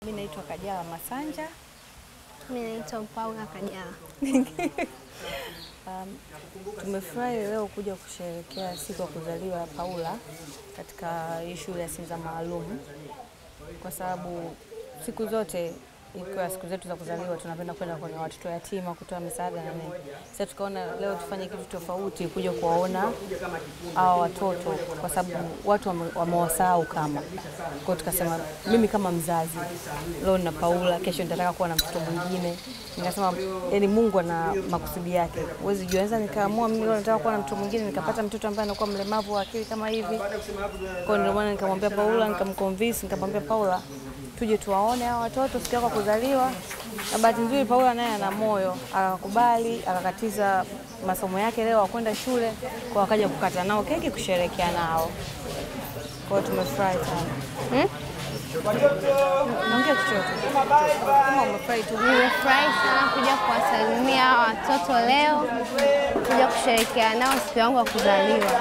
Mimi naitwa Kajala Masanja. Mimi naitwa Paula Kajala. Tumefurahi leo kuja kusherehekea siku ya kuzaliwa ya Paula katika shule ya Sinza Maalum, kwa sababu siku zote ikiwa siku zetu za kuzaliwa tunapenda kwenda kwenye watoto yatima kutoa misaada na nini. Sasa tukaona leo tufanye kitu tofauti, kuja kuwaona hao watoto kwa sababu watu wamewasahau kama. Kwa hiyo tukasema mimi kama mzazi leo na Paula, kesho nitataka kuwa na mtoto mwingine. Nikasema yani Mungu ana makusudi yake. Huwezi jua nikaamua mimi leo nataka kuwa na mtoto mwingine nikapata mtoto ambaye anakuwa mlemavu wa akili kama hivi. Kwa hiyo ndio maana nikamwambia Paula, nikamconvince, nikamwambia Paula tuje tuwaone hao watoto siku yao kuzaliwa. Na bahati nzuri Paula naye ana moyo, akakubali, akakatiza masomo yake leo akwenda shule, kwa wakaja kukata nao keki kusherehekea nao. Kwa hiyo tumefurahi sana. Naongea chochote. Kama umefurahi tu. Nimefurahi sana kuja kuwasalimia watoto leo, kuja kusherehekea nao siku yangu ya kuzaliwa.